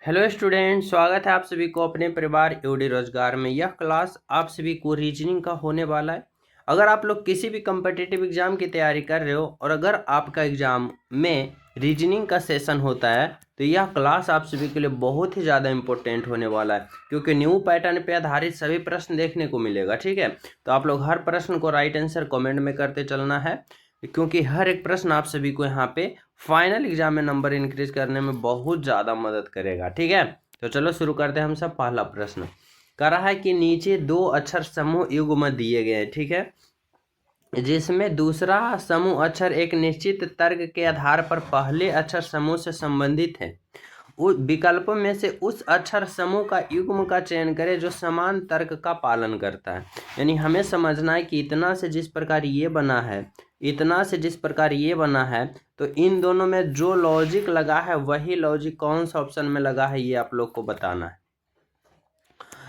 Hello student, स्वागत है आप सभी को अपने परिवार यूडी रोजगार में। यह क्लास आप सभी को रीजनिंग का होने वाला है। अगर आप लोग किसी भी कम्पिटिटिव एग्जाम की तैयारी कर रहे हो और अगर आपका एग्जाम में रीजनिंग का सेशन होता है तो यह क्लास आप सभी के लिए बहुत ही ज़्यादा इंपॉर्टेंट होने वाला है, क्योंकि न्यू पैटर्न पे आधारित सभी प्रश्न देखने को मिलेगा। ठीक है, तो आप लोग हर प्रश्न को राइट आंसर कमेंट में करते चलना है, क्योंकि हर एक प्रश्न आप सभी को यहाँ पे फाइनल एग्जाम में नंबर इंक्रीज करने में बहुत ज़्यादा मदद करेगा। ठीक है, तो चलो शुरू करते हैं हम सब। पहला प्रश्न कह रहा है कि नीचे दो अक्षर समूह युग्म दिए गए हैं, ठीक है, जिसमें दूसरा समूह अक्षर एक निश्चित तर्क के आधार पर पहले अक्षर समूह से संबंधित है। उस विकल्पों में से उस अक्षर समूह का युग्म का चयन करें जो समान तर्क का पालन करता है। यानी हमें समझना है कि इतना से जिस प्रकार ये बना है, इतना से जिस प्रकार ये बना है, तो इन दोनों में जो लॉजिक लगा है वही लॉजिक कौन सा ऑप्शन में लगा है, ये आप लोग को बताना है।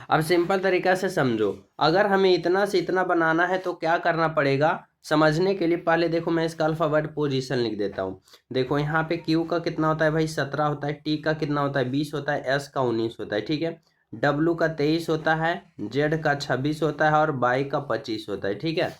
अब सिंपल तरीका से समझो, अगर हमें इतना से इतना बनाना है तो क्या करना पड़ेगा समझने के लिए। पहले देखो, मैं इसका अल्फाबेट पोजीशन लिख देता हूँ। देखो यहाँ पे क्यू का कितना होता है भाई 17 होता है, टी का कितना होता है 20 होता है, एस का 19 होता है, ठीक है, डब्लू का 23 होता है, जेड का 26 होता है और वाई का 25 होता है। ठीक है,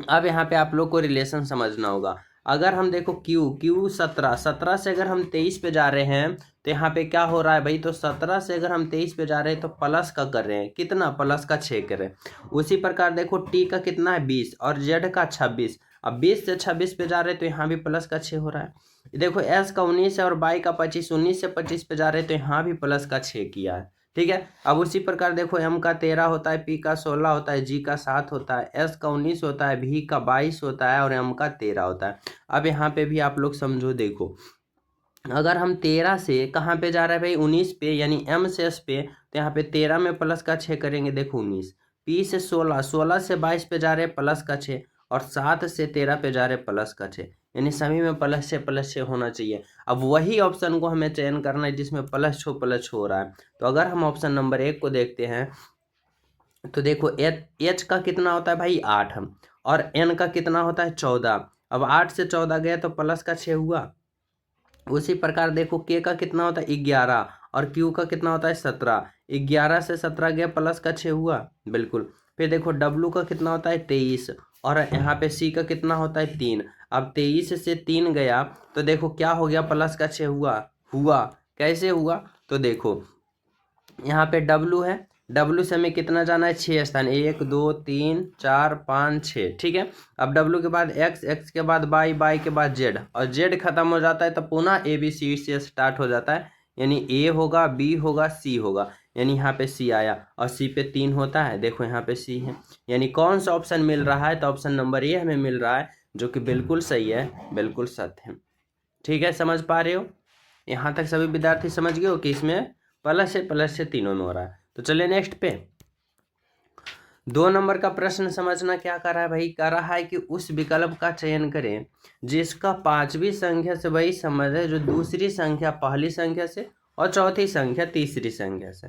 अब यहाँ पे आप लोग को रिलेशन समझना होगा। अगर हम देखो क्यू 17 से अगर हम 23 पे जा रहे हैं तो यहाँ पे क्या हो रहा है भाई, तो 17 से अगर हम 23 पे जा रहे हैं तो प्लस का कर रहे हैं, कितना प्लस का 6 कर रहे हैं। उसी प्रकार देखो टी का कितना है 20 और जेड का 26। अब 20 से 26 पे जा रहे हैं तो यहाँ भी प्लस का 6 हो रहा है। देखो एस का 19 है और वाई का 25, 19 से 25 पे जा रहे हैं तो यहाँ भी प्लस का 6 किया है। ठीक है, अब उसी प्रकार देखो एम का 13 होता है, पी का 16 होता है, जी का 7 होता है, एस का 19 होता है, भी का 22 होता है और एम का 13 होता है। अब यहाँ पे भी आप लोग समझो, देखो अगर हम 13 से कहाँ पे जा रहा है भाई 19 पे, यानी एम से एस पे, तो यहाँ पे 13 में प्लस का 6 करेंगे, देखो 19। पी से 16, 16 से 22 पे जा रहे हैं प्लस का 6 और 7 से 13 पे जा रहे हैं प्लस का 6, यानी सभी में प्लस से होना चाहिए। अब वही ऑप्शन को हमें चयन करना है जिसमें प्लस हो रहा है। तो अगर हम ऑप्शन नंबर 1 को देखते हैं तो देखो एच का कितना होता है भाई 8 और एन का कितना होता है 14। अब 8 से 14 गया तो प्लस का 6 हुआ। उसी प्रकार देखो के का कितना होता है 11 और क्यू का कितना होता है 17। 11 से 17 गया प्लस का 6 हुआ, बिल्कुल। फिर देखो डब्लू का कितना होता है 23 और यहाँ पे सी का कितना होता है 3। अब 23 से 3 गया तो देखो क्या हो गया, प्लस का 6 हुआ। कैसे हुआ, तो देखो यहाँ पे डब्लू है, डब्लू से हमें कितना जाना है 6 स्थान, 1 2 3 4 5 6। ठीक है, अब डब्लू के बाद एक्स, एक्स के बाद वाई, वाई के बाद जेड और जेड खत्म हो जाता है तो पुनः ए बी सी से स्टार्ट हो जाता है, यानी ए होगा, बी होगा, सी होगा, यानी यहाँ पे सी आया और सी पे 3 होता है, देखो यहाँ पे सी है। यानी कौन सा ऑप्शन मिल रहा है, तो ऑप्शन नंबर ए हमें मिल रहा है, जो कि बिल्कुल सही है, बिल्कुल सत्य है। ठीक है, समझ पा रहे हो, यहाँ तक सभी विद्यार्थी समझ गए हो कि इसमें प्लस से तीनों में हो रहा है। तो चलिए नेक्स्ट पे 2 नंबर का प्रश्न समझना क्या कर रहा है भाई, कर रहा है कि उस विकल्प का चयन करें जिसका पांचवी संख्या से वही संबंध है जो दूसरी संख्या पहली संख्या से और चौथी संख्या तीसरी संख्या से।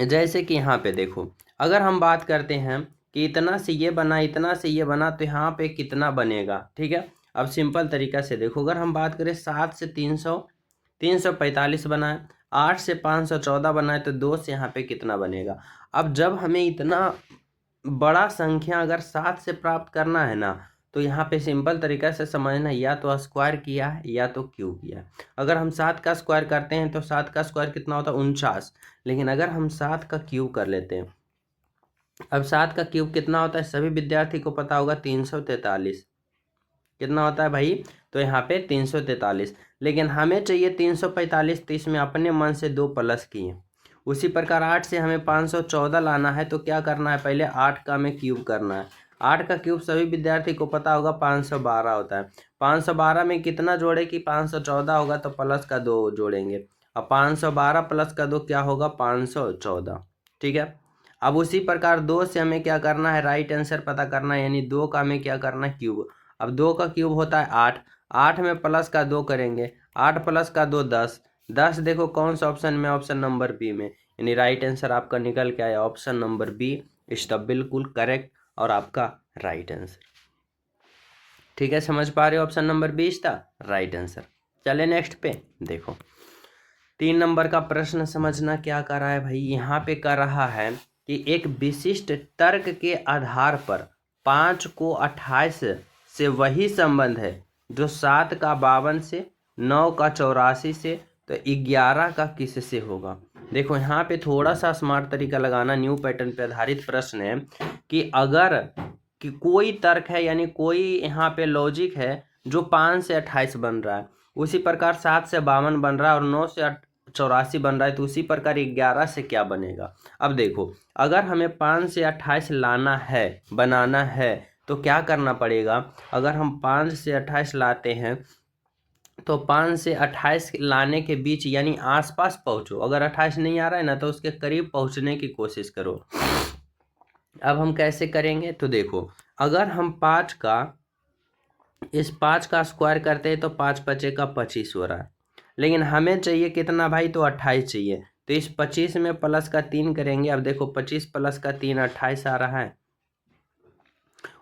जैसे कि यहाँ पे देखो, अगर हम बात करते हैं कि इतना से ये बना, इतना से ये बना, तो यहाँ पे कितना बनेगा। ठीक है, अब सिंपल तरीका से देखो, अगर हम बात करें 7 से 345 बनाए, 8 से 514 बनाए, तो 2 से यहाँ पे कितना बनेगा। अब जब हमें इतना बड़ा संख्या अगर 7 से प्राप्त करना है ना, तो यहाँ पे सिंपल तरीका से समझना, या तो स्क्वायर किया है या तो क्यूब किया है। अगर हम 7 का स्क्वायर करते हैं तो 7 का स्क्वायर कितना होता है 49, लेकिन अगर हम 7 का क्यूब कर लेते हैं, अब 7 का क्यूब कितना होता है सभी विद्यार्थी को पता होगा 343। कितना होता है भाई, तो यहाँ पे 343, लेकिन हमें चाहिए 345, तो इसमें अपने मन से 2 प्लस किए। उसी प्रकार 8 से हमें 514 लाना है, तो क्या करना है, पहले 8 का हमें क्यूब करना है। 8 का क्यूब सभी विद्यार्थी को पता होगा 512 होता है। 512 में कितना जोड़े कि 514 होगा तो प्लस का 2 जोड़ेंगे, अब 512 प्लस का 2 क्या होगा 514। ठीक है, अब उसी प्रकार 2 से हमें क्या करना है, राइट आंसर पता करना है, यानी 2 का हमें क्या करना है क्यूब। अब 2 का क्यूब होता है 8, 8 में प्लस का 2 करेंगे, 8 प्लस का 2 10, 10 देखो कौन सा ऑप्शन में, ऑप्शन नंबर बी में, यानी राइट आंसर आपका निकल के आया option number B is the बिल्कुल करेक्ट और आपका राइट आंसर। ठीक है, समझ पा रहे हो, option number B is the right answer. चले नेक्स्ट पे देखो, 3 नंबर का प्रश्न समझना क्या कर रहा है भाई, यहाँ पे कर रहा है कि एक विशिष्ट तर्क के आधार पर 5 को 28 से वही संबंध है जो 7 का 52 से, 9 का 84 से, तो 11 का किससे होगा। देखो यहाँ पे थोड़ा सा स्मार्ट तरीका लगाना, न्यू पैटर्न पे आधारित प्रश्न है कि अगर कि कोई तर्क है यानी कोई यहाँ पे लॉजिक है जो 5 से 28 बन रहा है, उसी प्रकार 7 से 52 बन रहा है और 9 से 84 बन रहा है, तो उसी प्रकार 11 से क्या बनेगा। अब देखो अगर हमें 5 से 28 लाना है, बनाना है, तो क्या करना पड़ेगा। अगर हम 5 से 28 लाते हैं तो 5 से 28 लाने के बीच यानी आसपास पहुंचो, अगर 28 नहीं आ रहा है ना तो उसके करीब पहुंचने की कोशिश करो। अब हम कैसे करेंगे, तो देखो अगर हम 5 का स्क्वायर करते हैं तो 5 पचे का 25 हो रहा है, लेकिन हमें चाहिए कितना भाई, तो 28 चाहिए। तो इस 25 में प्लस का 3 करेंगे। अब देखो 25 प्लस का 3 28 आ रहा है।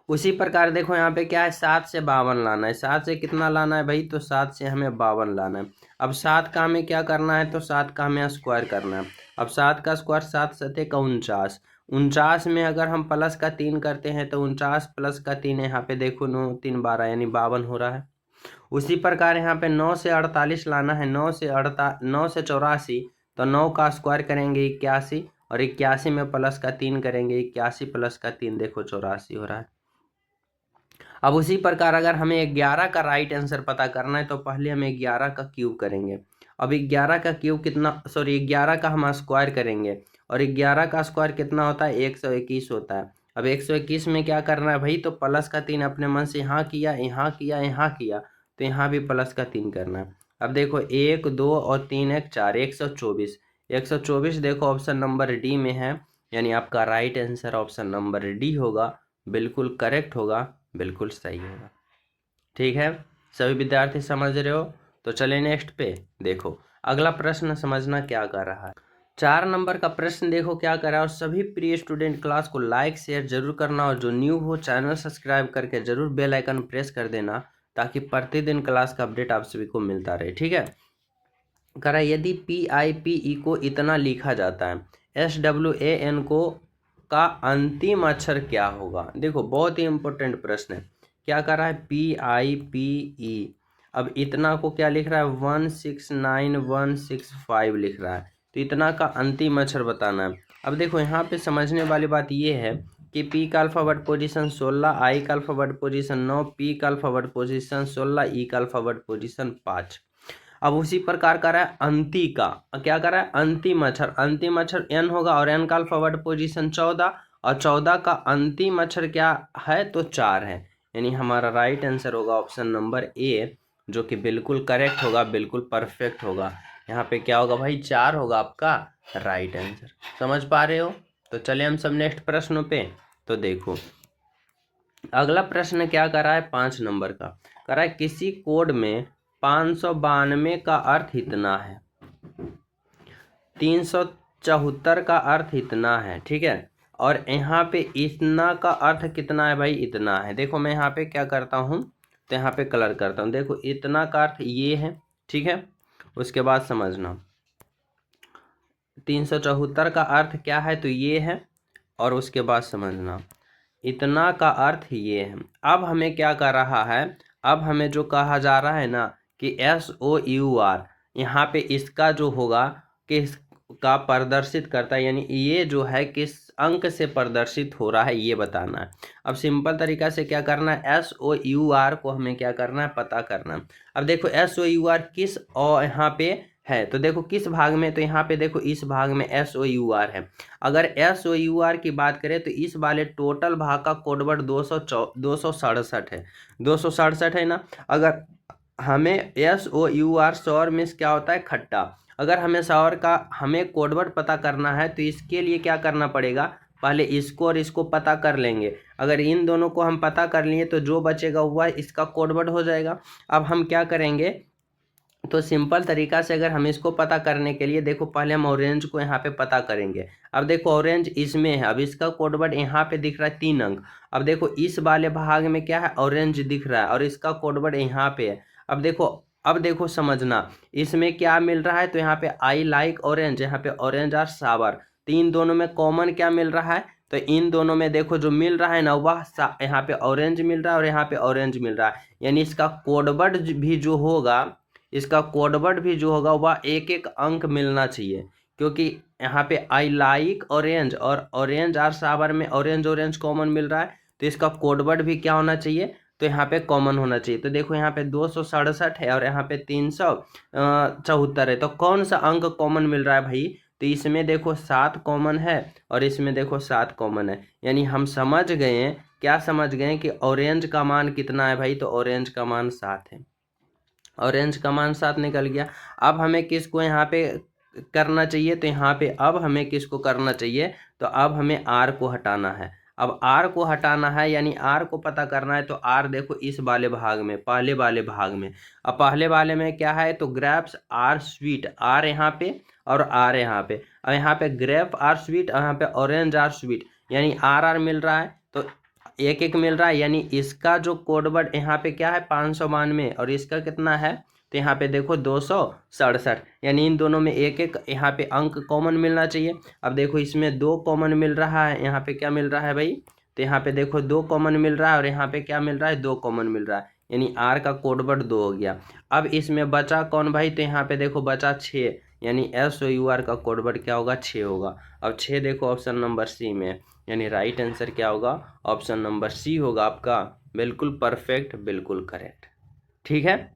उसी प्रकार देखो यहाँ पे क्या है, 7 से 52 लाना है। 7 से कितना लाना है भाई, तो 7 से हमें 52 लाना है। अब 7 का हमें क्या करना है, तो 7 का हमें स्क्वायर करना है। अब 7 का स्क्वायर 7 सते का 49। 49 में अगर हम प्लस का 3 करते हैं तो 49 प्लस का 3, यहाँ पे देखो 9 3 12 यानी 52 हो रहा है। उसी प्रकार यहाँ पे 9 से 48 लाना है। 9 से 84, तो 9 का स्क्वायर करेंगे 81, और 81 में प्लस का 3 करेंगे, 81 प्लस का 3 देखो 84 हो रहा है। अब उसी प्रकार अगर हमें 11 का राइट आंसर पता करना है तो पहले हम 11 का क्यूब करेंगे। अब 11 का क्यूब कितना, सॉरी 11 का हम स्क्वायर करेंगे, और 11 का स्क्वायर कितना होता है, 121 होता है। अब 121 में क्या करना है भाई, तो प्लस का 3 अपने मन से यहाँ किया, यहाँ किया, यहाँ किया, तो यहाँ भी प्लस का 3 करना है। अब देखो 1 2 और 3 1 4, 124। 124 देखो ऑप्शन नंबर डी में है, यानी आपका right answer option number D होगा, बिल्कुल करेक्ट होगा, बिल्कुल सही होगा। ठीक है, सभी विद्यार्थी समझ रहे हो। तो चले नेक्स्ट पे। देखो अगला प्रश्न समझना क्या कर रहा है। 4 नंबर का प्रश्न देखो क्या कर रहा है, और सभी प्रिय स्टूडेंट क्लास को लाइक शेयर जरूर करना, और जो न्यू हो चैनल सब्सक्राइब करके जरूर बेल आइकन प्रेस कर देना, ताकि प्रतिदिन क्लास का अपडेट आप सभी को मिलता रहे। ठीक है, करा यदि PIPE को इतना लिखा जाता है, SWAN को का अंतिम अक्षर क्या होगा। देखो बहुत ही इंपॉर्टेंट प्रश्न है। क्या कर रहा है, PIPE, अब इतना को क्या लिख रहा है, 169165 लिख रहा है, तो इतना का अंतिम अक्षर बताना है। अब देखो यहाँ पे समझने वाली बात ये है कि P का अल्फाबेट पोजीशन 16, I का अल्फाबेट पोजीशन 9, P का अल्फाबेट पोजीशन 16, E का अल्फाबेट पोजीशन 5। अब उसी प्रकार कर रहा है अंति का, क्या कर रहा है, अंतिम अक्षर N होगा, और N का अल्फाबेट पोजीशन 14, और 14 का अंतिम अक्षर क्या है, तो 4 है, यानी हमारा राइट आंसर होगा ऑप्शन नंबर ए, जो कि बिल्कुल करेक्ट होगा, बिल्कुल परफेक्ट होगा। यहाँ पे क्या होगा भाई, 4 होगा आपका राइट आंसर। समझ पा रहे हो। तो चले हम सब नेक्स्ट प्रश्नों पे। तो देखो अगला प्रश्न क्या कर रहा है, 5 नंबर का कर रहा है, किसी कोड में 592 का अर्थ इतना है, 374 का अर्थ इतना है, ठीक है, और यहाँ पे इतना का अर्थ कितना है भाई, इतना है। देखो मैं यहाँ पे क्या करता हूँ, तो यहाँ पे कलर करता हूँ। देखो इतना का अर्थ ये है, ठीक है, उसके बाद समझना 374 का अर्थ क्या है, तो ये है, और उसके बाद समझना इतना का अर्थ ये है। अब हमें क्या कर रहा है, अब हमें जो कहा जा रहा है ना कि SOUR, यहाँ पे इसका जो होगा किस का प्रदर्शित करता है, यानी ये जो है किस अंक से प्रदर्शित हो रहा है ये बताना है। अब सिंपल तरीका से क्या करना है, SOUR को हमें क्या करना है, पता करना है। अब देखो SOUR किस और यहाँ पे है, तो देखो किस भाग में, तो यहाँ पे देखो इस भाग में SOUR है। अगर SOUR की बात करें तो इस वाले टोटल भाग का कोड वर्ड 267 है, 267 है ना। अगर हमें SOUR सौर मीन्स क्या होता है, खट्टा। अगर हमें सौर का हमें कोड वर्ड पता करना है तो इसके लिए क्या करना पड़ेगा, पहले इसको और इसको पता कर लेंगे। अगर इन दोनों को हम पता कर लिए तो जो बचेगा वह इसका कोड वर्ड हो जाएगा। अब हम क्या करेंगे, तो सिंपल तरीका से अगर हम इसको पता करने के लिए देखो पहले हम ऑरेंज को यहाँ पे पता करेंगे। अब देखो ऑरेंज इसमें है, अब इसका कोड वर्ड यहाँ पे दिख रहा है 3 अंक। अब देखो इस वाले भाग में क्या है, ऑरेंज दिख रहा है, और इसका कोड वर्ड यहाँ पे है। अब देखो अब देखो समझना, इसमें क्या मिल रहा है, तो यहाँ पे आई लाइक ऑरेंज, यहाँ पे ऑरेंज और सावर, तो इन दोनों में कॉमन क्या मिल रहा है, तो इन दोनों में देखो जो मिल रहा है ना वह यहाँ पे ऑरेंज मिल रहा है और यहाँ पे ऑरेंज मिल रहा है, यानी इसका कोडवर्ड भी जो होगा, इसका कोडवर्ड भी जो होगा वह एक एक अंक मिलना चाहिए, क्योंकि यहाँ पे आई लाइक ऑरेंज और ऑरेंज और सावर में ऑरेंज ऑरेंज कॉमन मिल रहा है, तो इसका कोडवर्ड भी क्या होना चाहिए, तो यहाँ पे कॉमन होना चाहिए। तो देखो यहाँ पे 267 है और यहाँ पे 374 है, तो कौन सा अंक कॉमन मिल रहा है भाई, तो इसमें देखो 7 कॉमन है और इसमें देखो 7 कॉमन है, यानी हम समझ गए हैं, क्या समझ गए कि ऑरेंज का मान कितना है भाई, तो ऑरेंज का मान 7 है, ऑरेंज का मान 7 निकल गया। अब हमें किसको यहाँ पे करना चाहिए, तो यहाँ पे अब हमें किसको करना चाहिए, तो अब हमें आर को हटाना है। अब आर को हटाना है यानी आर को पता करना है, तो आर देखो इस वाले भाग में, पहले वाले भाग में, अब पहले वाले में क्या है, तो ग्रेप्स आर स्वीट, आर यहाँ पे और आर यहाँ पे, अब यहाँ पे ग्रेप आर स्वीट और यहाँ पे ऑरेंज आर स्वीट, यानी आर आर मिल रहा है, तो एक एक मिल रहा है, यानी इसका जो कोडवर्ड यहाँ पे क्या है 592 और इसका कितना है, तो यहाँ पे देखो 267, यानी इन दोनों में एक एक यहाँ पे अंक कॉमन मिलना चाहिए। अब देखो इसमें 2 कॉमन मिल रहा है, यहाँ पे क्या मिल रहा है भाई, तो यहाँ पे देखो 2 कॉमन मिल रहा है और यहाँ पे क्या मिल रहा है, 2 कॉमन मिल रहा है, यानी आर का कोडवर्ड 2 हो गया। अब इसमें बचा कौन भाई, तो यहाँ पे देखो बचा 6, यानी SOUR का कोडवर्ड क्या होगा, 6 होगा। अब 6 देखो ऑप्शन नंबर सी में, यानी राइट आंसर क्या होगा, ऑप्शन नंबर सी होगा आपका, बिल्कुल परफेक्ट, बिल्कुल करेक्ट। ठीक है,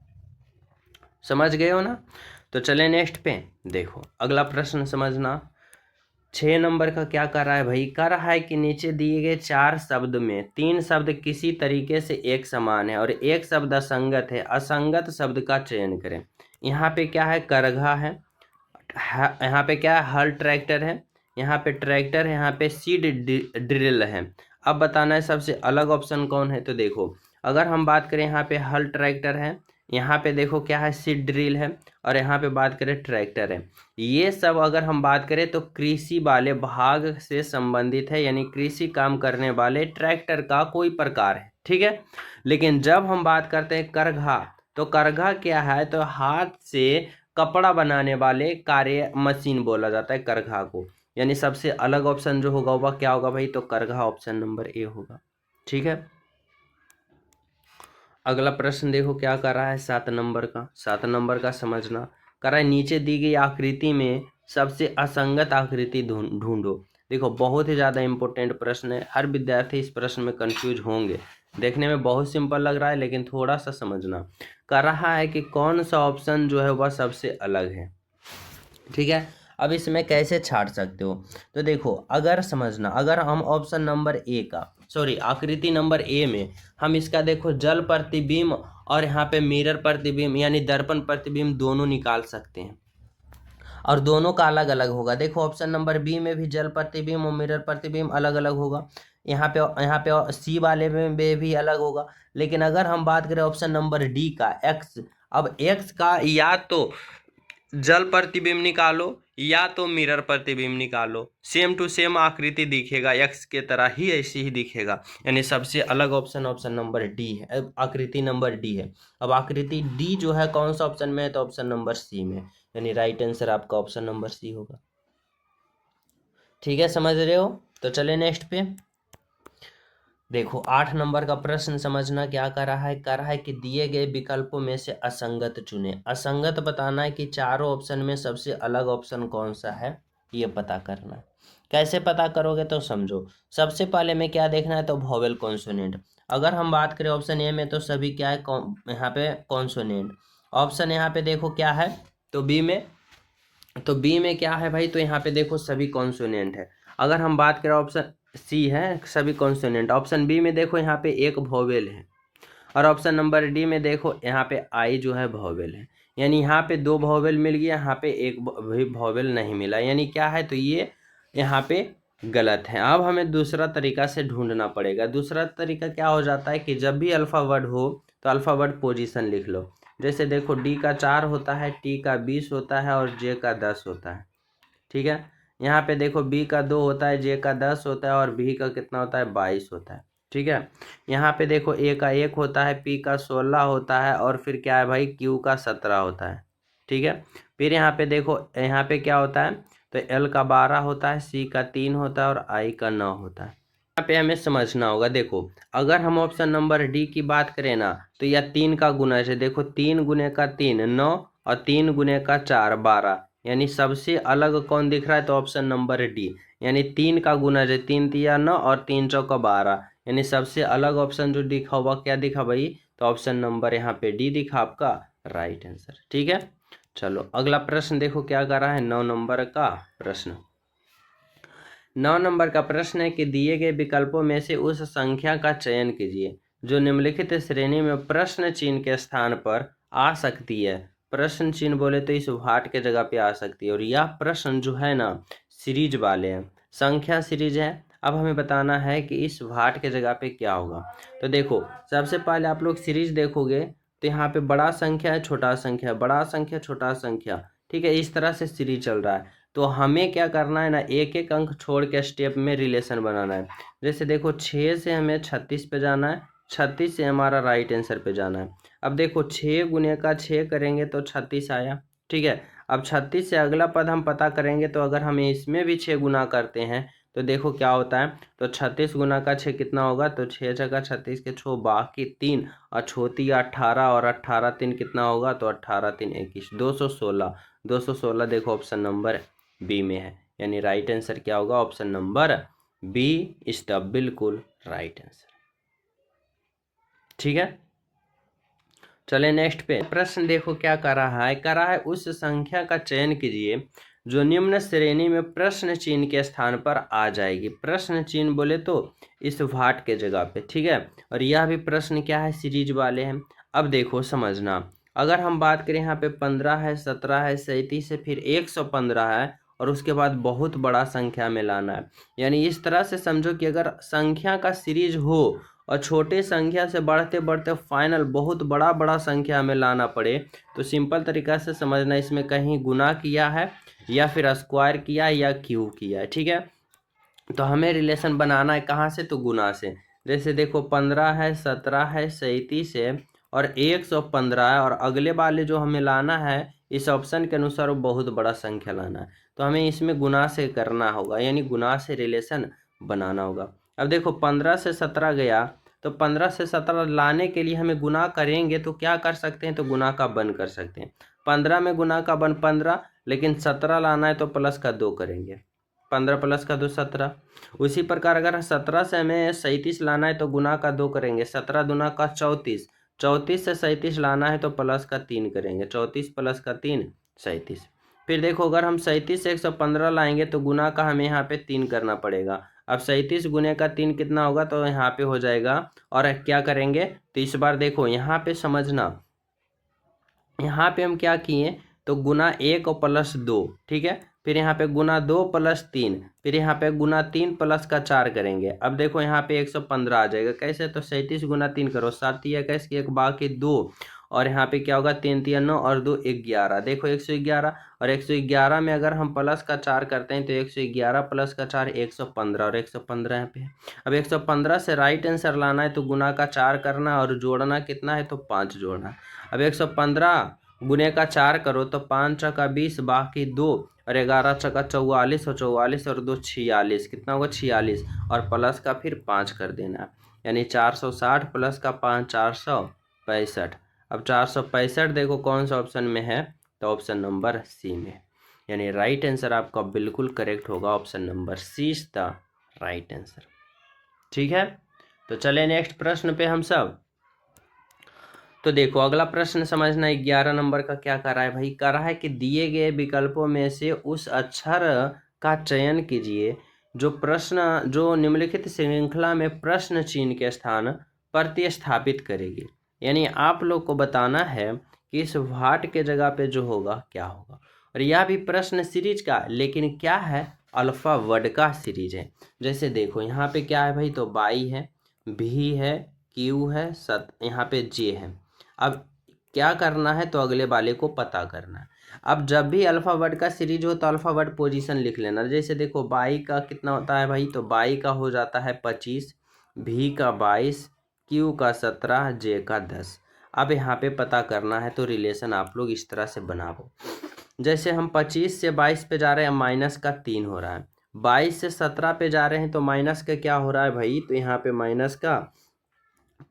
समझ गए हो ना। तो चले नेक्स्ट पे, देखो अगला प्रश्न समझना, 6 नंबर का क्या कर रहा है भाई, कर रहा है कि नीचे दिए गए 4 शब्द में 3 शब्द किसी तरीके से एक समान है और एक शब्द असंगत है, असंगत शब्द का चयन करें। यहाँ पे क्या है, करघा है, यहाँ पे क्या है, हल ट्रैक्टर है, यहाँ पे ट्रैक्टर है, यहाँ पे सीड ड्रिल है। अब बताना है सबसे अलग ऑप्शन कौन है, तो देखो अगर हम बात करें यहाँ पे हल ट्रैक्टर है, यहाँ पे देखो क्या है सीड ड्रिल है और यहाँ पे बात करें ट्रैक्टर है, ये सब अगर हम बात करें तो कृषि वाले भाग से संबंधित है, यानी कृषि काम करने वाले ट्रैक्टर का कोई प्रकार है। ठीक है, लेकिन जब हम बात करते हैं करघा, तो करघा क्या है, तो हाथ से कपड़ा बनाने वाले कार्य मशीन बोला जाता है करघा को, यानी सबसे अलग ऑप्शन जो होगा वह क्या होगा भाई, तो करघा ऑप्शन नंबर ए होगा। ठीक है, अगला प्रश्न देखो क्या कर रहा है, 7 नंबर का, 7 नंबर का समझना, कर रहा है नीचे दी गई आकृति में सबसे असंगत आकृति ढूंढो। देखो बहुत ही ज़्यादा इंपॉर्टेंट प्रश्न है, हर विद्यार्थी इस प्रश्न में कंफ्यूज होंगे, देखने में बहुत सिंपल लग रहा है लेकिन थोड़ा सा समझना। कर रहा है कि कौन सा ऑप्शन जो है वह सबसे अलग है। ठीक है, अब इसमें कैसे छाट सकते हो, तो देखो अगर समझना, अगर हम ऑप्शन नंबर ए का, सॉरी आकृति नंबर ए में हम इसका देखो जल प्रतिबिंब और यहाँ पे मिरर प्रतिबिंब यानी दर्पण प्रतिबिंब दोनों निकाल सकते हैं और दोनों का अलग अलग होगा। देखो ऑप्शन नंबर बी में भी जल प्रतिबिंब और मिरर प्रतिबिंब अलग अलग होगा, यहाँ पे सी वाले में भी अलग होगा, लेकिन अगर हम बात करें ऑप्शन नंबर डी का एक्स, अब एक्स का या तो जल प्रतिबिंब निकालो या तो मिरर प्रतिबिंब निकालो, सेम टू सेम आकृति दिखेगा, एक्स के तरह ही ऐसी ही दिखेगा, यानी सबसे अलग ऑप्शन ऑप्शन नंबर डी है, आकृति नंबर डी है। अब आकृति डी जो है कौन सा ऑप्शन में है, तो ऑप्शन नंबर सी में, यानी राइट आंसर आपका ऑप्शन नंबर सी होगा। ठीक है, समझ रहे हो, तो चले नेक्स्ट पे, देखो 8 नंबर का प्रश्न समझना, क्या कर रहा है कि दिए गए विकल्पों में से असंगत चुने। असंगत बताना है कि चारों ऑप्शन में सबसे अलग ऑप्शन कौन सा है, ये पता करना है। कैसे पता करोगे तो समझो, सबसे पहले में क्या देखना है, तो वोवेल कॉन्सोनेंट। अगर हम बात करें ऑप्शन ए में तो सभी क्या है, यहाँ पे कॉन्सोनेंट। ऑप्शन यहाँ पे देखो क्या है, तो बी में क्या है भाई, तो यहाँ पे देखो सभी कॉन्सोनेंट है। अगर हम बात करें ऑप्शन सी है सभी कॉन्सोनेंट, ऑप्शन बी में देखो यहाँ पे एक वोवेल है और ऑप्शन नंबर डी में देखो यहाँ पे आई जो है वोवेल है, यानी यहाँ पे 2 वोवेल मिल गया, यहाँ पे एक भी वोवेल नहीं मिला, यानी क्या है, तो ये यहाँ पे गलत है। अब हमें दूसरा तरीका से ढूंढना पड़ेगा। दूसरा तरीका क्या हो जाता है कि जब भी अल्फा वर्ड हो तो अल्फा वर्ड पोजीशन लिख लो, जैसे देखो डी का 4 होता है, टी का 20 होता है और जे का 10 होता है। ठीक है, यहाँ पे देखो बी का 2 होता है, जे का 10 होता है और भी का कितना होता है, 22 होता है। ठीक है। यहाँ पे देखो ए का 1 होता है, पी का 16 होता है और फिर क्या है भाई क्यू का 17 होता है। ठीक है। फिर यहाँ पे देखो यहाँ पे क्या होता है, तो एल का 12 होता है, सी का 3 होता है और आई का 9 होता है। यहाँ पे हमें समझना होगा, देखो अगर हम ऑप्शन नंबर डी की बात करें ना, तो यह 3 का गुना है। देखो 3 गुने का 3 9 और 3 गुने का 4 12, यानी सबसे अलग कौन दिख रहा है, तो ऑप्शन नंबर डी। यानी 3 का गुना है 3 तिया 9 और 3 चौका 12, यानी सबसे अलग ऑप्शन जो दिखा हुआ क्या दिखा भाई, तो ऑप्शन नंबर यहाँ पे डी दिखा आपका राइट आंसर। ठीक है। चलो अगला प्रश्न देखो क्या कर रहा है, 9 नंबर का प्रश्न। 9 नंबर का प्रश्न है कि दिए गए विकल्पों में से उस संख्या का चयन कीजिए जो निम्नलिखित श्रेणी में प्रश्न चिन्ह के स्थान पर आ सकती है। प्रश्न चिन्ह बोले तो इस भाट के जगह पे आ सकती है, और यह प्रश्न जो है ना सीरीज वाले हैं, संख्या सीरीज है। अब हमें बताना है कि इस भाट के जगह पे क्या होगा। तो देखो सबसे पहले आप लोग सीरीज देखोगे तो यहाँ पे बड़ा संख्या है छोटा संख्या, बड़ा संख्या छोटा संख्या, ठीक है, इस तरह से सीरीज चल रहा है। तो हमें क्या करना है ना, एक एक अंक छोड़ के स्टेप में रिलेशन बनाना है। जैसे देखो 6 से हमें 36 पे जाना है, 36 से हमारा राइट आंसर पे जाना है। अब देखो 6 गुने का 6 करेंगे तो 36 आया। ठीक है। अब 36 से अगला पद हम पता करेंगे, तो अगर हम इसमें भी 6 गुना करते हैं तो देखो क्या होता है, तो 36 गुना का 6 कितना होगा, तो 6 जगह 36 के 6 बाकी 3 और छोटी 18 और 18 3 कितना होगा, तो 18 3 21 216। 216 देखो ऑप्शन नंबर बी में है, यानी राइट आंसर क्या होगा, option number B is the बिल्कुल राइट आंसर। ठीक है। चले नेक्स्ट पे प्रश्न देखो क्या कर रहा है, कर रहा है उस संख्या का चयन कीजिए जो निम्न श्रेणी में प्रश्न चिन्ह के स्थान पर आ जाएगी। प्रश्न चिन्ह बोले तो इस भाट के जगह पे। ठीक है। और यह भी प्रश्न क्या है, सीरीज वाले हैं। अब देखो समझना, अगर हम बात करें यहाँ पे 15 है, 17 है, 37 है, फिर 115 है और उसके बाद बहुत बड़ा संख्या में लाना है। यानी इस तरह से समझो कि अगर संख्या का सीरीज हो और छोटे संख्या से बढ़ते बढ़ते फाइनल बहुत बड़ा बड़ा संख्या में लाना पड़े, तो सिंपल तरीका से समझना, इसमें कहीं गुना किया है या फिर स्क्वायर किया है या क्यूब किया है। ठीक है। तो हमें रिलेशन बनाना है कहाँ से, तो गुना से। जैसे देखो 15 है, 17 है, 37 है और 115 है, और अगले वाले जो हमें लाना है इस ऑप्शन के अनुसार वो बहुत बड़ा संख्या लाना है, तो हमें इसमें गुना से करना होगा, यानी गुना से रिलेशन बनाना होगा। अब देखो 15 से 17 गया, तो 15 से 17 लाने के लिए हमें गुना करेंगे तो क्या कर सकते हैं, तो गुना का वन कर सकते हैं। 15 में गुना का वन 15, लेकिन 17 लाना है तो प्लस का 2 करेंगे, 15 प्लस का 2 17। उसी प्रकार अगर 17 से हमें 37 लाना है तो गुना का 2 करेंगे, 17 दूना का 34, 34 से 37 लाना है तो प्लस का 3 करेंगे, 34 प्लस का 3 37। फिर देखो अगर हम 37 से 115 लाएंगे तो गुना का हमें यहाँ पे 3 करना पड़ेगा। अब 37 गुने का 3 कितना होगा, तो यहाँ पे हो जाएगा। और क्या करेंगे, तो इस बार देखो यहाँ पे समझना, यहाँ पे हम क्या किए, तो गुना 1 और प्लस 2। ठीक है। फिर यहाँ पे गुना 2 प्लस 3, फिर यहाँ पे गुना 3 प्लस का 4 करेंगे। अब देखो यहाँ पे 115 आ जाएगा, कैसे, तो 37 गुना 3 करो 7 या कैसे, एक बाकी 2, और यहाँ पे क्या होगा 3 3 9 और 2 11। देखो 111, और 111 में अगर हम प्लस का 4 करते हैं तो 111 प्लस का 4 115, और 115 यहाँ पे है। अब 115 से राइट आंसर लाना है तो गुना का 4 करना और जोड़ना कितना है, तो 5 जोड़ना। अब 115 गुने का 4 करो तो 5 चौका 20 बाकी 2 और 11 चौका 44 और 44 और 2 46, कितना होगा 46, और प्लस का फिर 5 कर देना, यानी 460 प्लस का 5 465। अब 465 देखो कौन सा ऑप्शन में है, तो ऑप्शन नंबर सी में, यानी राइट आंसर आपका बिल्कुल करेक्ट होगा, option number C is the right answer. ठीक है। तो चले नेक्स्ट प्रश्न पे हम सब। तो देखो अगला प्रश्न समझना, 11 नंबर का क्या कर रहा है भाई, कर रहा है कि दिए गए विकल्पों में से उस अक्षर का चयन कीजिए जो निम्नलिखित श्रृंखला में प्रश्न चिन्ह के स्थान प्रतिस्थापित करेगी। यानी आप लोग को बताना है कि इस भाट के जगह पे जो होगा क्या होगा, और यह भी प्रश्न सीरीज का, लेकिन क्या है, अल्फा वर्ड का सीरीज है। जैसे देखो यहाँ पे क्या है भाई, तो बाई है, भी है, क्यू है, यहाँ पे जे है। अब क्या करना है, तो अगले वाले को पता करना है। अब जब भी अल्फा वर्ड का सीरीज हो तो अल्फा वर्ड पोजीशन लिख लेना। जैसे देखो बाई का कितना होता है भाई, तो बाई का हो जाता है 25, V का 22, Q का 17, J का 10। अब यहाँ पे पता करना है तो रिलेशन आप लोग इस तरह से बनाओ। जैसे हम 25 से 22 पे जा रहे हैं, माइनस का 3 हो रहा है। 22 से 17 पे जा रहे हैं तो माइनस का क्या हो रहा है भाई, तो यहाँ पे माइनस का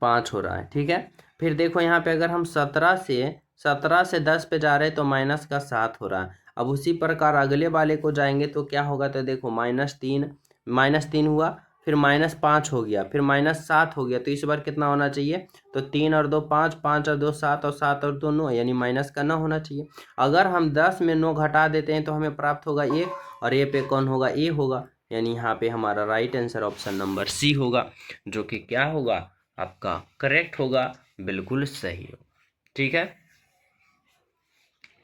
5 हो रहा है। ठीक है, फिर देखो यहाँ पे अगर हम 17 से 10 पे जा रहे हैं तो माइनस का 7 हो रहा है। अब उसी प्रकार अगले वाले को जाएंगे तो क्या होगा, तो देखो -3 हुआ, फिर -5 हो गया, फिर -7 हो गया। तो इस बार कितना होना चाहिए, तो 3 और 2 5, 5 और 2 7, और 7 और 2 9, यानी माइनस का 9 होना चाहिए। अगर हम 10 में 9 घटा देते हैं तो हमें प्राप्त होगा 1, और ए पे कौन होगा, ए होगा। यानी यहाँ पे हमारा right answer option number C होगा, जो कि क्या होगा, आपका करेक्ट होगा, बिल्कुल सही हो। ठीक है,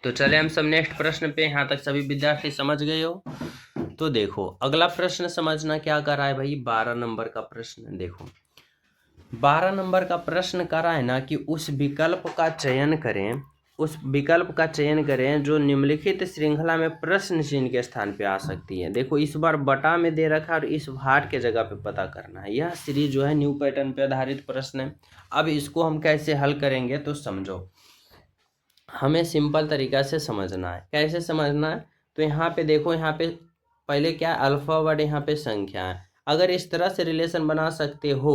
तो चले हम सब नेक्स्ट प्रश्न पे। यहाँ तक सभी विद्यार्थी समझ गए हो? तो देखो अगला प्रश्न समझना क्या कर रहा है भाई, 12 नंबर का प्रश्न। देखो 12 नंबर का प्रश्न कर रहा है ना कि उस विकल्प का चयन करें जो निम्नलिखित श्रृंखला में प्रश्न चिन्ह के स्थान पे आ सकती है। देखो इस बार बटा में दे रखा है और इस भाट के जगह पे पता करना है। यह सीरीज जो है न्यू पैटर्न पे आधारित प्रश्न है। अब इसको हम कैसे हल करेंगे तो समझो, हमें सिंपल तरीका से समझना है। कैसे समझना है, तो यहाँ पे देखो, यहाँ पे पहले क्या अल्फा वर्ड, यहाँ पे संख्या है। अगर इस तरह से रिलेशन बना सकते हो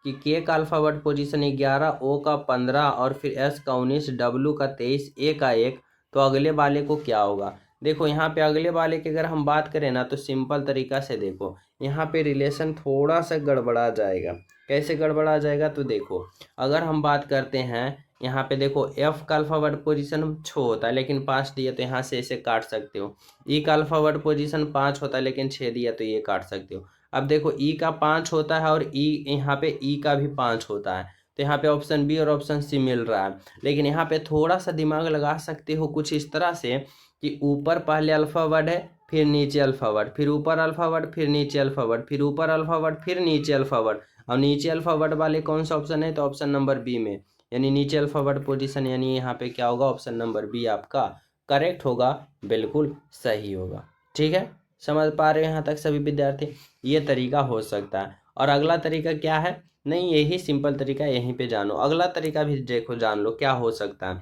कि के का अल्फा वर्ड पोजीशन 11, ओ का 15 और फिर एस का 19, डब्ल्यू का 23, ए का 1, तो अगले वाले को क्या होगा। देखो यहाँ पे अगले वाले की अगर हम बात करें ना तो सिंपल तरीका से देखो, यहाँ पे रिलेशन थोड़ा सा गड़बड़ा जाएगा। कैसे गड़बड़ा जाएगा, तो देखो अगर हम बात करते हैं यहाँ पे, देखो एफ का अल्फावर्ड पोजीशन 6 होता है लेकिन 5 दिया, तो यहाँ से इसे काट सकते हो। ई का अल्फावर्ड पोजीशन 5 होता है लेकिन 6 दिया, तो ये काट सकते हो। अब देखो ई का 5 होता है और ई यहाँ पे ई का भी 5 होता है, तो यहाँ पे ऑप्शन बी और ऑप्शन सी मिल रहा है। लेकिन यहाँ पे थोड़ा सा दिमाग लगा सकते हो कुछ इस तरह से कि ऊपर पहले अल्फावर्ड है, फिर नीचे अल्फावर्ड, फिर ऊपर अल्फावर्ड, फिर नीचे अल्फावर्ड, फिर ऊपर अल्फावर्ड, फिर नीचे अल्फावर्ड। और नीचे अल्फावर्ड वाले कौन सा ऑप्शन है, तो ऑप्शन नंबर बी में, यानी नीचे अल्फावर्ड पोजीशन, यानी यहाँ पे क्या होगा, ऑप्शन नंबर बी आपका करेक्ट होगा, बिल्कुल सही होगा। ठीक है, समझ पा रहे हो यहाँ तक सभी विद्यार्थी? ये तरीका हो सकता है। और अगला तरीका क्या है, नहीं यही सिंपल तरीका, यहीं पे जानो। अगला तरीका भी देखो, जान लो क्या हो सकता है।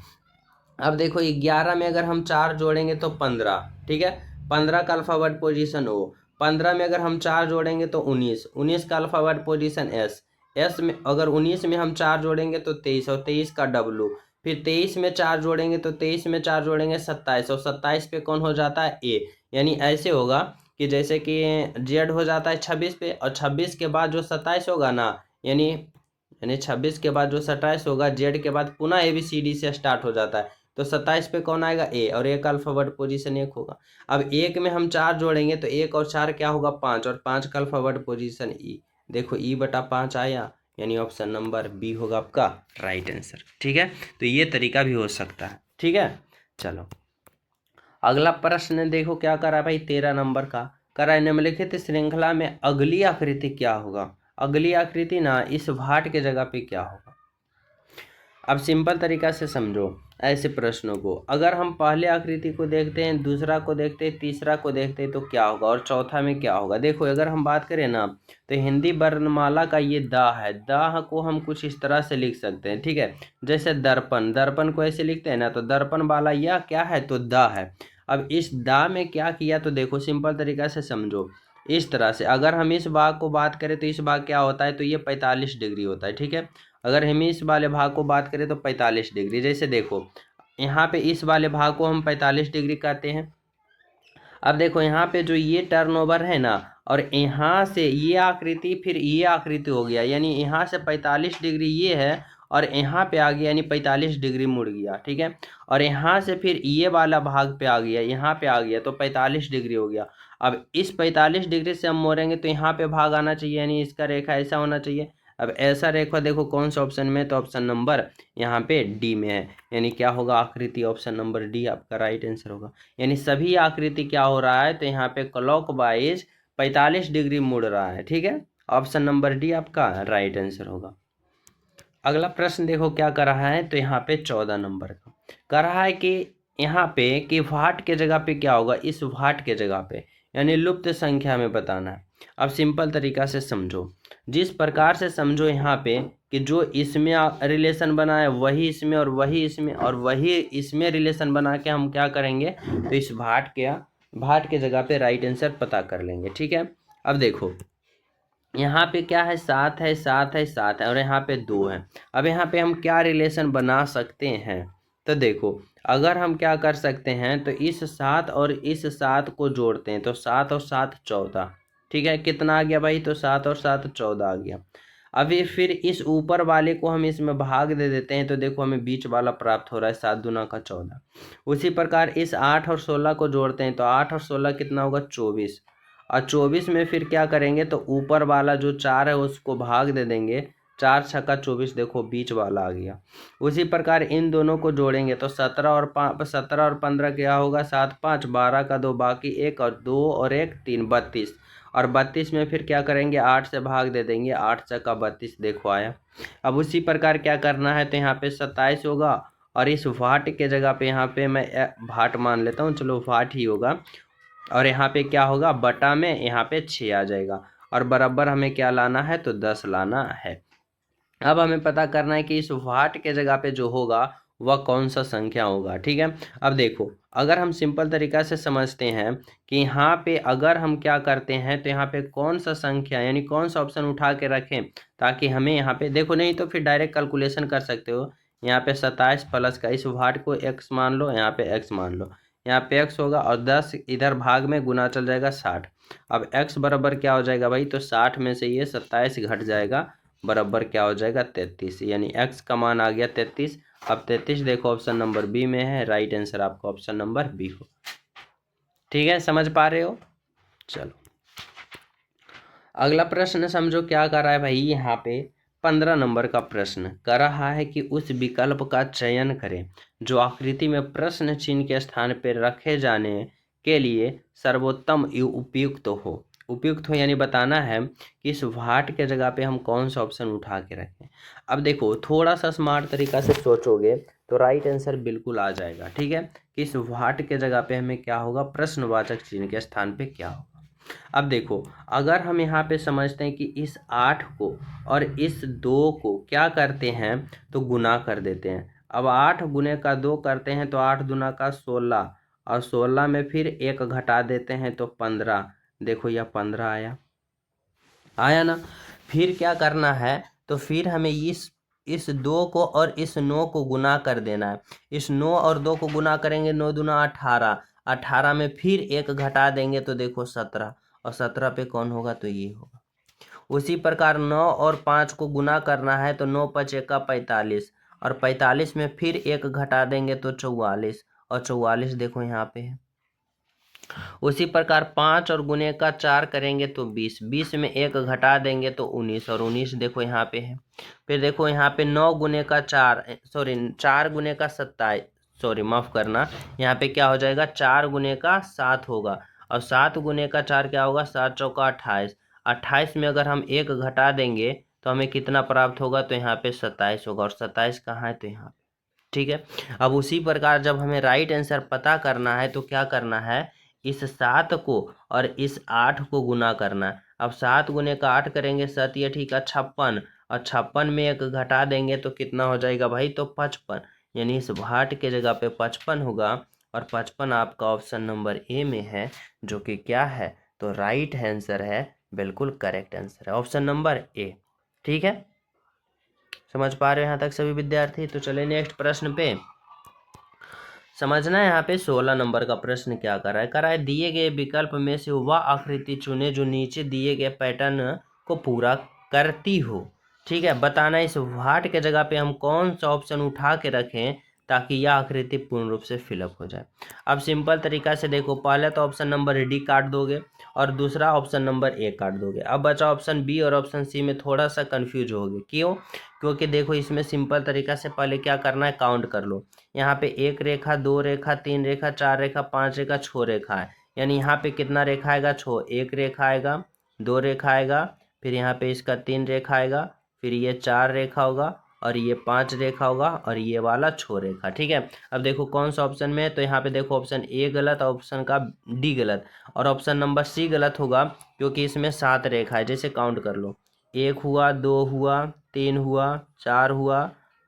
अब देखो 11 में अगर हम 4 जोड़ेंगे तो 15, ठीक है, 15 का अल्फावर्ड पोजीशन हो। 15 में अगर हम 4 जोड़ेंगे तो 19, 19 का अल्फावर्ड पोजीशन एस, एस में अगर 19 में हम 4 जोड़ेंगे तो 23, और 23 का डब्लू, फिर 23 में 4 जोड़ेंगे तो 23 में 4 जोड़ेंगे 27, और 27 पे कौन हो जाता है, ए। यानी ऐसे होगा कि जैसे कि जेड हो जाता है 26 पे, और 26 के बाद जो 27 होगा ना, यानी 26 के बाद जो 27 होगा, जेड के बाद पुनः ABCD से स्टार्ट हो जाता है, तो 27 पे कौन आएगा, ए, और ए का अल्फावर्ड पोजीशन 1 होगा। अब 1 में हम 4 जोड़ेंगे तो 1 और 4 क्या होगा, 5, और 5 का अल्फावर्ड पोजीशन ई। देखो ई बटा 5 आया, यानी ऑप्शन नंबर बी होगा आपका राइट आंसर। ठीक है, तो ये तरीका भी हो सकता है। ठीक है, चलो अगला प्रश्न देखो क्या करा भाई, 13 नंबर का करा है, निम्नलिखित श्रृंखला में अगली आकृति क्या होगा। अगली आकृति ना इस भाट के जगह पे क्या होगा। अब सिंपल तरीका से समझो ऐसे प्रश्नों को। अगर हम पहले आकृति को देखते हैं, दूसरा को देखते हैं, तीसरा को देखते हैं तो क्या होगा, और चौथा में क्या होगा। देखो अगर हम बात करें ना तो हिंदी वर्णमाला का ये दा है, दा को हम कुछ इस तरह से लिख सकते हैं। ठीक है, जैसे दर्पण, दर्पण को ऐसे लिखते हैं ना, तो दर्पण वाला यह क्या है, तो दा है। अब इस दा में क्या किया, तो देखो सिंपल तरीका से समझो इस तरह से। अगर हम इस भाग को बात करें तो इस भाग क्या होता है, तो ये 45 डिग्री होता है। ठीक है, अगर हम इस वाले भाग को बात करें तो 45 डिग्री। जैसे देखो यहाँ पे इस वाले भाग को हम 45 डिग्री कहते हैं। अब देखो यहाँ पे जो ये टर्नओवर है ना, और यहाँ से ये आकृति, फिर ये आकृति हो गया, यानी यहाँ से 45 डिग्री ये है, और यहाँ पे आ गया, यानी 45 डिग्री मुड़ गया। ठीक है, और यहाँ से फिर ये वाला भाग पे आ गया, यहाँ पे आ गया, तो 45 डिग्री हो गया। अब इस 45 डिग्री से हम मोड़ेंगे तो यहाँ पे भाग आना चाहिए, यानी इसका रेखा ऐसा होना चाहिए। अब ऐसा रेखा देखो कौन सा ऑप्शन में, तो ऑप्शन नंबर यहाँ पे डी में है, यानी क्या होगा, आकृति ऑप्शन नंबर डी आपका राइट आंसर होगा। यानी सभी आकृति क्या हो रहा है, तो यहाँ पे क्लॉकवाइज 45 डिग्री मुड़ रहा है। ठीक है, ऑप्शन नंबर डी आपका राइट आंसर होगा। अगला प्रश्न देखो क्या कर रहा है, तो यहाँ पे 14 नंबर का कर रहा है कि यहाँ पे कि भाट के जगह पे क्या होगा, इस भाट के जगह पे, यानी लुप्त संख्या में बताना है। अब सिंपल तरीका से समझो, जिस प्रकार से समझो यहाँ पे कि जो इसमें रिलेशन बना है वही इसमें और वही इसमें और वही इसमें रिलेशन बना के हम क्या करेंगे, तो इस भाट के जगह पे राइट आंसर पता कर लेंगे। ठीक है, अब देखो यहाँ पे क्या है, 7 है, 7 है, 7 है और यहाँ पे 2 है। अब यहाँ पे हम क्या रिलेशन बना सकते हैं, तो देखो अगर हम क्या कर सकते हैं, तो इस 7 और इस 7 को जोड़ते हैं तो 7 और 7 14। ठीक है, कितना आ गया भाई, तो 7 और 7 14 आ गया। अभी फिर इस ऊपर वाले को हम इसमें भाग दे देते हैं तो देखो हमें बीच वाला प्राप्त हो रहा है, 7 दूना का 14। उसी प्रकार इस 8 और 16 को जोड़ते हैं तो 8 और 16 कितना होगा, 24। और 24 में फिर क्या करेंगे, तो ऊपर वाला जो 4 है उसको भाग दे देंगे, 4 छक्का 24, देखो बीच वाला आ गया। उसी प्रकार इन दोनों को जोड़ेंगे तो 17 और 15 क्या होगा, 7 5 12 का 2 बाकी 1 और 2 और 1 3 32। और 32 में फिर क्या करेंगे, 8 से भाग दे देंगे, 8 छक्का 32, देखो आया। अब उसी प्रकार क्या करना है, तो यहाँ पे 27 होगा और इस वाट के जगह पे यहाँ पे मैं भाट मान लेता हूँ, चलो वाट ही होगा। और यहाँ पे क्या होगा, बटा में यहाँ पे 6 आ जाएगा और बराबर हमें क्या लाना है, तो 10 लाना है। अब हमें पता करना है कि इस वाट के जगह पे जो होगा वह कौन सा संख्या होगा। ठीक है, अब देखो अगर हम सिंपल तरीका से समझते हैं कि यहाँ पे अगर हम क्या करते हैं, तो यहाँ पे कौन सा संख्या यानी कौन सा ऑप्शन उठा के रखें ताकि हमें यहाँ पे देखो, नहीं तो फिर डायरेक्ट कैलकुलेशन कर सकते हो। यहाँ पे 27 प्लस का इस वाट को x मान लो, यहाँ पे x मान लो, यहाँ पे x होगा और 10 इधर भाग में गुना चल जाएगा 60। अब x बराबर क्या हो जाएगा भाई, तो 60 में से ये 27 घट जाएगा, बराबर क्या हो जाएगा 33, यानी x का मान आ गया 33। अब 33 देखो ऑप्शन नंबर बी में है, राइट आंसर आपका ऑप्शन नंबर बी हो। ठीक है, समझ पा रहे हो। चलो अगला प्रश्न समझो क्या कर रहा है भाई, यहाँ पे 15 नंबर का प्रश्न कर रहा है कि उस विकल्प का चयन करें जो आकृति में प्रश्न चिन्ह के स्थान पर रखे जाने के लिए सर्वोत्तम उपयुक्त हो यानी बताना है कि इस वाट के जगह पे हम कौन सा ऑप्शन उठा के रखें। अब देखो थोड़ा सा स्मार्ट तरीका से सोचोगे तो राइट आंसर बिल्कुल आ जाएगा। ठीक है, कि इस वाट के जगह पे हमें क्या होगा, प्रश्नवाचक चिन्ह के स्थान पे क्या होगा। अब देखो अगर हम यहाँ पे समझते हैं कि इस 8 को और इस 2 को क्या करते हैं, तो गुना कर देते हैं। अब 8 गुने का 2 करते हैं तो 8 दूना का 16 और 16 में फिर 1 घटा देते हैं तो 15, देखो यह 15 आया ना। फिर क्या करना है, तो फिर हमें इस 2 को और इस 9 को गुना कर देना है। इस 9 और 2 को गुना करेंगे, 9 दूना 18, 18 में फिर 1 घटा देंगे तो देखो 17 और 17 पे कौन होगा, तो ये होगा। उसी प्रकार 9 और 5 को गुना करना है तो 9 5 का 45 और 45 में फिर 1 घटा देंगे तो 44 और 44 देखो यहाँ पे है। उसी प्रकार 5 और गुने का 4 करेंगे तो 20, 20 में 1 घटा देंगे तो 19 और 19 देखो यहाँ पे है। फिर देखो यहाँ पे 9 गुने का 4 4 गुने का 27, माफ़ करना, यहाँ पे क्या हो जाएगा, 4 गुने का 7 होगा और 7 गुने का 4 क्या होगा, 7 चौका 28, 28 में अगर हम 1 घटा देंगे तो हमें कितना प्राप्त होगा, तो यहाँ पे 27 होगा और 27 कहाँ है, तो यहाँ पे। ठीक है, अब उसी प्रकार जब हमें राइट आंसर पता करना है तो क्या करना है, इस 7 को और इस 8 को गुना करना है। अब 7 गुने का 8 करेंगे, 7 ये ठीक है 56 और 56 में 1 घटा देंगे तो कितना हो जाएगा भाई, तो 55, यानी इस भाट के जगह पे 55 होगा और 55 आपका ऑप्शन नंबर ए में है, जो कि क्या है, तो राइट आंसर है, बिल्कुल करेक्ट आंसर है ऑप्शन नंबर ए। ठीक है, समझ पा रहे हो यहाँ तक सभी विद्यार्थी। तो चले नेक्स्ट प्रश्न पे। समझना है यहाँ पे 16 नंबर का प्रश्न क्या कर रहा है, दिए गए विकल्प में से वह आकृति चुने जो नीचे दिए गए पैटर्न को पूरा करती हो। ठीक है, बताना इस वाट के जगह पे हम कौन सा ऑप्शन उठा के रखें ताकि यह आकृति पूर्ण रूप से फिलअप हो जाए। अब सिंपल तरीका से देखो, पहले तो ऑप्शन नंबर डी काट दोगे और दूसरा ऑप्शन नंबर ए काट दोगे। अब बचा ऑप्शन बी और ऑप्शन सी में थोड़ा सा कंफ्यूज होगे, क्यों, क्योंकि देखो इसमें सिंपल तरीका से पहले क्या करना है, काउंट कर लो। यहाँ पे 1 रेखा 2 रेखा 3 रेखा 4 रेखा 5 रेखा 6 रेखा है, यानी यहाँ पे कितना रेखा आएगा, 6, 1 रेखा आएगा, 2 रेखा आएगा, फिर यहाँ पे इसका 3 रेखा आएगा, फिर ये 4 रेखा होगा और ये 5 रेखा होगा और ये वाला 6 रेखा। ठीक है, अब देखो कौन सा ऑप्शन में है, तो यहाँ पे देखो ऑप्शन ए गलत, ऑप्शन का डी गलत और ऑप्शन नंबर सी गलत होगा क्योंकि इसमें 7 रेखा है। जैसे काउंट कर लो, 1 हुआ, 2 हुआ, 3 हुआ, 4 हुआ,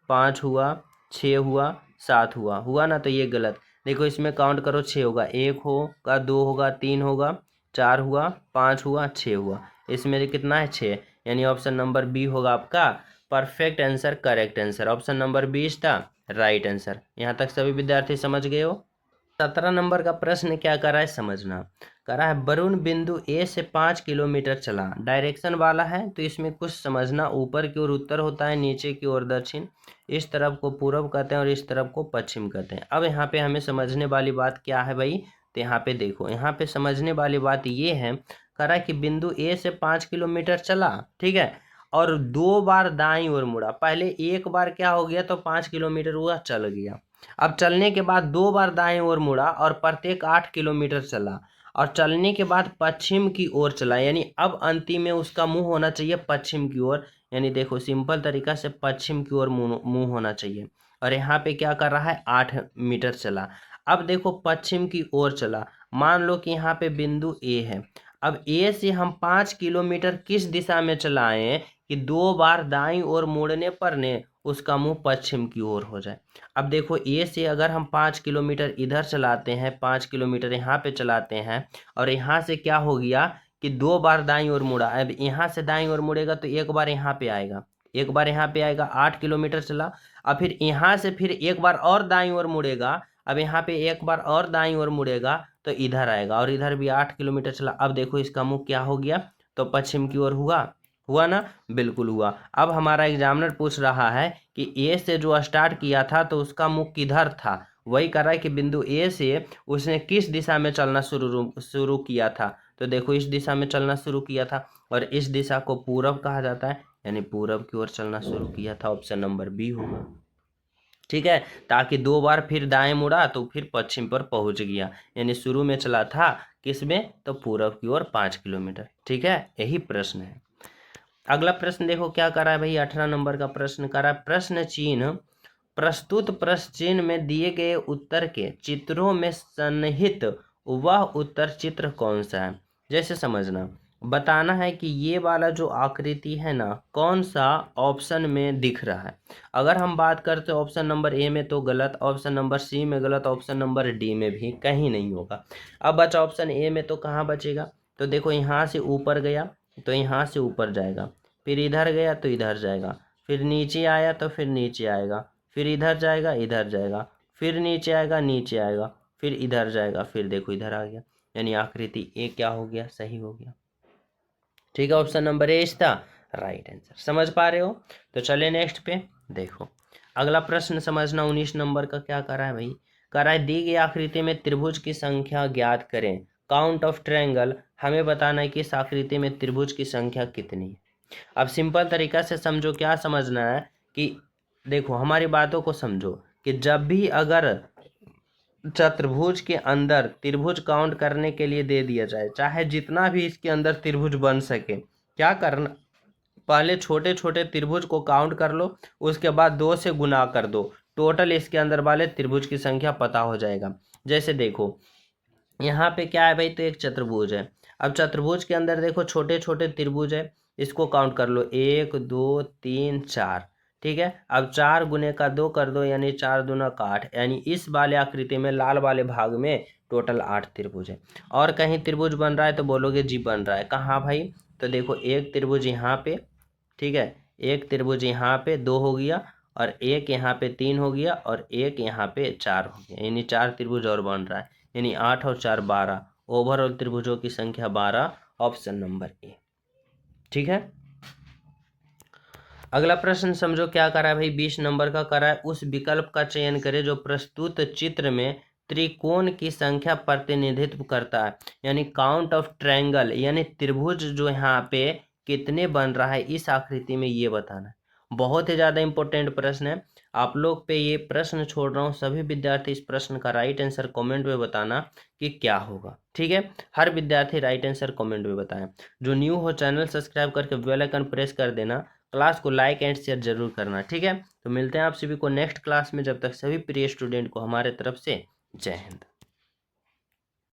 5 हुआ, 6 हुआ, 7 हुआ। हुआ ना, तो ये गलत। देखो इसमें काउंट करो, 6 होगा, 1 होगा, 2 होगा, 3 होगा, 4 हुआ, 5 हुआ, 6 हुआ। इसमें कितना है, 6, यानी ऑप्शन नंबर बी होगा आपका perfect answer, correct answer. Option number 20 था राइट आंसर। यहाँ तक सभी विद्यार्थी समझ गए हो। 17 नंबर का प्रश्न क्या कर रहा है समझना। कर रहा है वरुण बिंदु ए से 5 किलोमीटर चला, डायरेक्शन वाला है तो इसमें कुछ समझना। ऊपर की ओर उत्तर होता है, नीचे की ओर दक्षिण, इस तरफ को पूर्व कहते हैं और इस तरफ को पश्चिम कहते हैं। अब यहाँ पे हमें समझने वाली बात क्या है भाई, तो यहाँ पे देखो, यहाँ पे समझने वाली बात ये है, कह रहा है कि बिंदु ए से 5 किलोमीटर चला, ठीक है, और 2 बार दाईं ओर मुड़ा। पहले एक बार क्या हो गया, तो 5 किलोमीटर हुआ, चल गया। अब चलने के बाद 2 बार दाएं ओर मुड़ा और प्रत्येक 8 किलोमीटर चला, और चलने के बाद पश्चिम की ओर चला, यानी अब अंतिम में उसका मुंह होना चाहिए पश्चिम की ओर। यानी देखो सिंपल तरीका से पश्चिम की ओर मुंह होना चाहिए। और यहाँ पे क्या कर रहा है, 8 मीटर चला। अब देखो पश्चिम की ओर चला, मान लो कि यहाँ पे बिंदु ए है। अब ए से हम 5 किलोमीटर किस दिशा में चलाएं कि 2 बार दाईं ओर मुड़ने पर ने उसका मुंह पश्चिम की ओर हो जाए। अब देखो ए से अगर हम 5 किलोमीटर इधर चलाते हैं, 5 किलोमीटर यहाँ पे चलाते हैं, और यहाँ से क्या हो गया कि 2 बार दाईं ओर मुड़ा। अब यहाँ से दाईं ओर मुड़ेगा तो एक बार यहाँ पे आएगा, एक बार यहाँ पे आएगा, 8 किलोमीटर चला। अब फिर यहाँ से फिर एक बार और दाईं ओर मुड़ेगा, अब यहाँ पे एक बार और दाईं ओर मुड़ेगा तो इधर आएगा, और इधर भी 8 किलोमीटर चला। अब देखो इसका मुंह क्या हो गया, तो पश्चिम की ओर हुआ। हुआ ना, बिल्कुल हुआ। अब हमारा एग्जामिनर पूछ रहा है कि ए से जो स्टार्ट किया था तो उसका मुख किधर था। वही कर रहा है कि बिंदु ए से उसने किस दिशा में चलना शुरू किया था। तो देखो इस दिशा में चलना शुरू किया था, और इस दिशा को पूरब कहा जाता है, यानी पूरब की ओर चलना शुरू किया था। ऑप्शन नंबर बी होगा, ठीक है। ताकि 2 बार फिर दाएं मुड़ा तो फिर पश्चिम पर पहुंच गया, यानी शुरू में चला था किसमें, तो पूरब की ओर 5 किलोमीटर, ठीक है। यही प्रश्न है। अगला प्रश्न देखो क्या कर रहा है भाई, 18 नंबर का प्रश्न कर रहा है, प्रश्न चिन्ह प्रस्तुत प्रश्न चिन्ह में दिए गए उत्तर के चित्रों में सन्निहित वह उत्तर चित्र कौन सा है। जैसे समझना, बताना है कि ये वाला जो आकृति है ना, कौन सा ऑप्शन में दिख रहा है। अगर हम बात करते ऑप्शन नंबर ए में तो गलत, ऑप्शन नंबर सी में गलत, ऑप्शन नंबर डी में भी कहीं नहीं होगा। अब बचा ऑप्शन ए में, तो कहाँ बचेगा, तो देखो यहाँ से ऊपर गया तो यहाँ से ऊपर जाएगा, फिर इधर गया तो इधर जाएगा, फिर नीचे आया तो फिर नीचे आएगा, फिर इधर जाएगा इधर जाएगा, फिर नीचे आएगा नीचे आएगा, फिर इधर जाएगा, फिर देखो इधर आ गया, यानी आकृति ए क्या हो गया, सही हो गया, ठीक है। ऑप्शन नंबर ए था राइट आंसर। समझ पा रहे हो। तो चले नेक्स्ट पे देखो, अगला प्रश्न समझना, 19 नंबर का क्या कर रहा है भाई, कर रहा है दी गई आकृति में त्रिभुज की संख्या ज्ञात करें, काउंट ऑफ ट्रायंगल। हमें बताना है कि इस आकृति में त्रिभुज की संख्या कितनी है। अब सिंपल तरीका से समझो, क्या समझना है कि देखो हमारी बातों को समझो कि जब भी अगर चतुर्भुज के अंदर त्रिभुज काउंट करने के लिए दे दिया जाए, चाहे जितना भी इसके अंदर त्रिभुज बन सके, क्या करना, पहले छोटे छोटे त्रिभुज को काउंट कर लो, उसके बाद 2 से गुना कर दो, टोटल इसके अंदर वाले त्रिभुज की संख्या पता हो जाएगा। जैसे देखो यहाँ पे क्या है भाई, तो एक चतुर्भुज है। अब चतुर्भुज के अंदर देखो छोटे छोटे त्रिभुज है, इसको काउंट कर लो, 1 2 3 4, ठीक है। अब 4 गुने का 2 कर दो, यानी 4 दूना का 8, यानी इस वाले आकृति में लाल वाले भाग में टोटल 8 त्रिभुज है। और कहीं त्रिभुज बन रहा है तो बोलोगे जी बन रहा है, कहाँ भाई, तो देखो एक त्रिभुज यहाँ पे, ठीक है, एक त्रिभुज यहाँ पे 2 हो गया, और एक यहाँ पे 3 हो गया, और एक यहाँ पे 4 हो गया, यानी 4 त्रिभुज और बन रहा है, यानी 8 और 4 12, ओवरऑल त्रिभुजों की संख्या 12, ऑप्शन नंबर ए, ठीक है। अगला प्रश्न समझो क्या करा है भाई, 20 नंबर का करा है, उस विकल्प का चयन करें जो प्रस्तुत चित्र में त्रिकोण की संख्या प्रतिनिधित्व करता है, यानी काउंट ऑफ ट्रायंगल, यानी त्रिभुज जो यहाँ पे कितने बन रहा है इस आकृति में, ये बताना है। बहुत ही ज़्यादा इंपॉर्टेंट प्रश्न है, आप लोग पे ये प्रश्न छोड़ रहा हूँ। सभी विद्यार्थी इस प्रश्न का राइट आंसर कमेंट में बताना कि क्या होगा, ठीक है। हर विद्यार्थी राइट आंसर कमेंट में बताएं। जो न्यू हो चैनल सब्सक्राइब करके बेल आइकन प्रेस कर देना, क्लास को लाइक एंड शेयर जरूर करना, ठीक है। तो मिलते हैं आप सभी को नेक्स्ट क्लास में, जब तक सभी प्रिय स्टूडेंट को हमारे तरफ से जय हिंद।